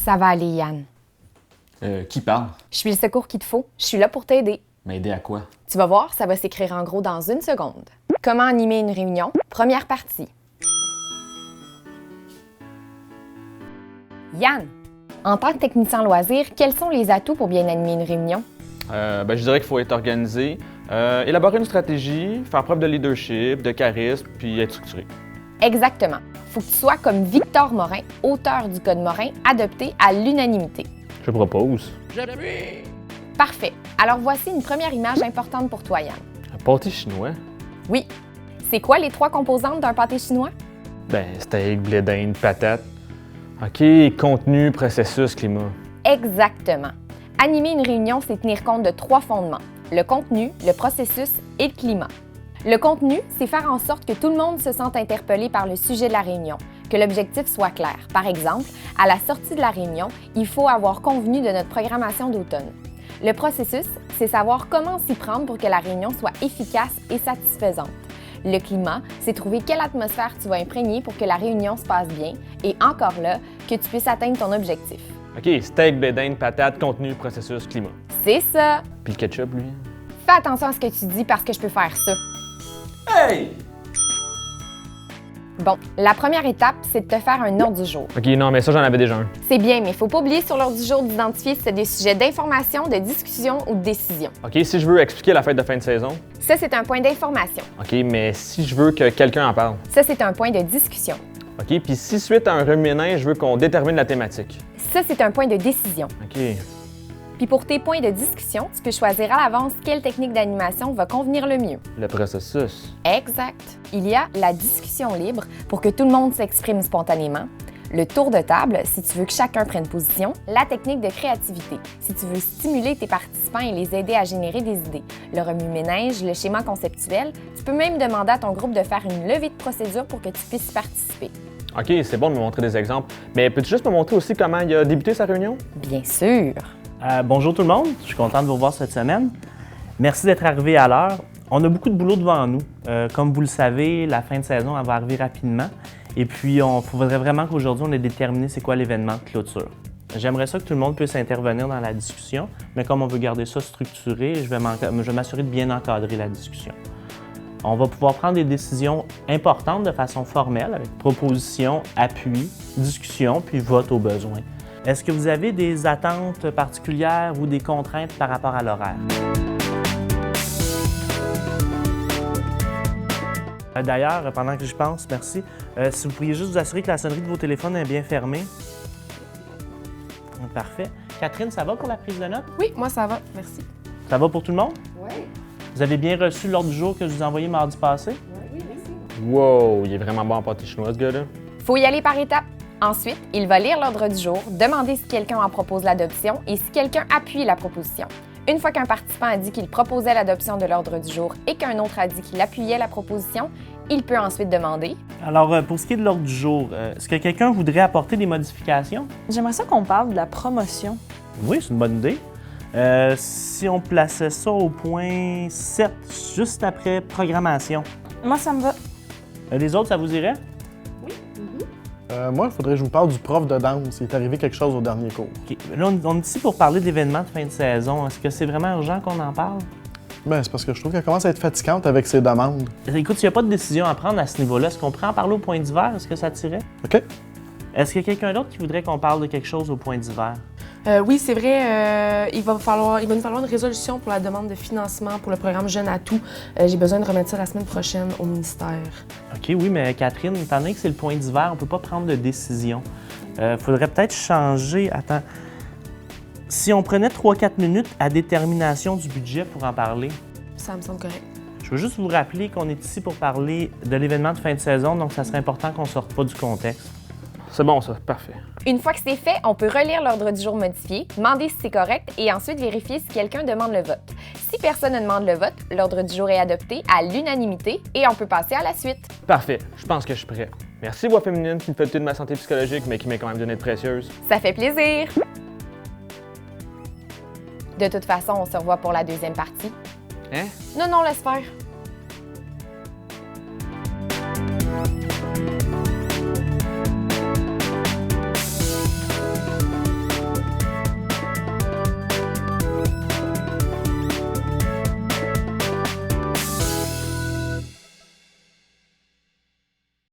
Ça va aller, Yann. Qui parle? Je suis le secours qu'il te faut. Je suis là pour t'aider. M'aider à quoi? Tu vas voir, ça va s'écrire en gros dans 1 seconde. Comment animer une réunion? Première partie. Yann, en tant que technicien loisir, quels sont les atouts pour bien animer une réunion? Je dirais qu'il faut être organisé, élaborer une stratégie, faire preuve de leadership, de charisme, puis être structuré. Exactement. Faut que tu sois comme Victor Morin, auteur du Code Morin, adopté à l'unanimité. Je propose. Parfait. Alors voici une première image importante pour toi, Yann. Un pâté chinois? Oui. C'est quoi les 3 composantes d'un pâté chinois? Steak, blé d'Inde, patate. OK, contenu, processus, climat. Exactement. Animer une réunion, c'est tenir compte de 3 fondements: le contenu, le processus et le climat. Le contenu, c'est faire en sorte que tout le monde se sente interpellé par le sujet de la réunion, que l'objectif soit clair. Par exemple, à la sortie de la réunion, il faut avoir convenu de notre programmation d'automne. Le processus, c'est savoir comment s'y prendre pour que la réunion soit efficace et satisfaisante. Le climat, c'est trouver quelle atmosphère tu vas imprégner pour que la réunion se passe bien et encore là, que tu puisses atteindre ton objectif. OK, steak, blé d'Inde, patate, contenu, processus, climat. C'est ça! Puis le ketchup, lui? Fais attention à ce que tu dis parce que je peux faire ça. Hey! Bon, la première étape, c'est de te faire un ordre du jour. OK, non, mais ça, j'en avais déjà un. C'est bien, mais il ne faut pas oublier sur l'ordre du jour d'identifier si c'est des sujets d'information, de discussion ou de décision. OK, si je veux expliquer la fête de fin de saison. Ça, c'est un point d'information. OK, mais si je veux que quelqu'un en parle. Ça, c'est un point de discussion. OK, puis si suite à un remue-ménage, je veux qu'on détermine la thématique. Ça, c'est un point de décision. OK. Puis pour tes points de discussion, tu peux choisir à l'avance quelle technique d'animation va convenir le mieux. Le processus. Exact. Il y a la discussion libre pour que tout le monde s'exprime spontanément, le tour de table si tu veux que chacun prenne position, la technique de créativité si tu veux stimuler tes participants et les aider à générer des idées, le remue-ménage, le schéma conceptuel. Tu peux même demander à ton groupe de faire une levée de procédure pour que tu puisses participer. OK, c'est bon de me montrer des exemples, mais peux-tu juste me montrer aussi comment il a débuté sa réunion? Bien sûr. Bonjour tout le monde, je suis content de vous revoir cette semaine. Merci d'être arrivé à l'heure. On a beaucoup de boulot devant nous. Comme vous le savez, la fin de saison elle va arriver rapidement. Et puis, il faudrait vraiment qu'aujourd'hui, on ait déterminé c'est quoi l'événement de clôture. J'aimerais ça que tout le monde puisse intervenir dans la discussion, mais comme on veut garder ça structuré, je vais m'assurer de bien encadrer la discussion. On va pouvoir prendre des décisions importantes de façon formelle, avec proposition, appui, discussion, puis vote au besoin. Est-ce que vous avez des attentes particulières ou des contraintes par rapport à l'horaire? D'ailleurs, pendant que je pense, merci, si vous pourriez juste vous assurer que la sonnerie de vos téléphones est bien fermée. Parfait. Catherine, ça va pour la prise de notes? Oui, moi ça va, merci. Ça va pour tout le monde? Oui. Vous avez bien reçu l'ordre du jour que je vous ai envoyé mardi passé? Oui, merci. Wow, il est vraiment bon en pâté chinois, ce gars-là. Faut y aller par étapes. Ensuite, il va lire l'ordre du jour, demander si quelqu'un en propose l'adoption et si quelqu'un appuie la proposition. Une fois qu'un participant a dit qu'il proposait l'adoption de l'ordre du jour et qu'un autre a dit qu'il appuyait la proposition, il peut ensuite demander. Alors, pour ce qui est de l'ordre du jour, est-ce que quelqu'un voudrait apporter des modifications? J'aimerais ça qu'on parle de la promotion. Oui, c'est une bonne idée. Si on plaçait ça au point 7, juste après programmation. Moi, ça me va. Les autres, ça vous irait? Moi, il faudrait que je vous parle du prof de danse. Il est arrivé quelque chose au dernier cours. OK. Là, on est ici pour parler d'événements de fin de saison. Est-ce que c'est vraiment urgent qu'on en parle? C'est parce que je trouve qu'elle commence à être fatigante avec ses demandes. Écoute, s'il n'y a pas de décision à prendre à ce niveau-là, est-ce qu'on pourrait en parler au point d'hiver? Est-ce que ça tirait? OK? Est-ce qu'il y a quelqu'un d'autre qui voudrait qu'on parle de quelque chose au point d'hiver? Oui, c'est vrai, il va nous falloir une résolution pour la demande de financement pour le programme Jeunes à tout. J'ai besoin de remettre ça la semaine prochaine au ministère. OK, oui, mais Catherine, étant donné que c'est le point d'hiver, on ne peut pas prendre de décision. Faudrait peut-être changer. Attends. Si on prenait 3-4 minutes à détermination du budget pour en parler. Ça me semble correct. Je veux juste vous rappeler qu'on est ici pour parler de l'événement de fin de saison, donc ça serait important qu'on ne sorte pas du contexte. C'est bon, ça. Parfait. Une fois que c'est fait, on peut relire l'ordre du jour modifié, demander si c'est correct et ensuite vérifier si quelqu'un demande le vote. Si personne ne demande le vote, l'ordre du jour est adopté à l'unanimité et on peut passer à la suite. Parfait. Je pense que je suis prêt. Merci, Voix féminine, qui me fait douter de ma santé psychologique, mais qui m'est quand même d'une aide précieuse. Ça fait plaisir! De toute façon, on se revoit pour la deuxième partie. Hein? Non, laisse faire.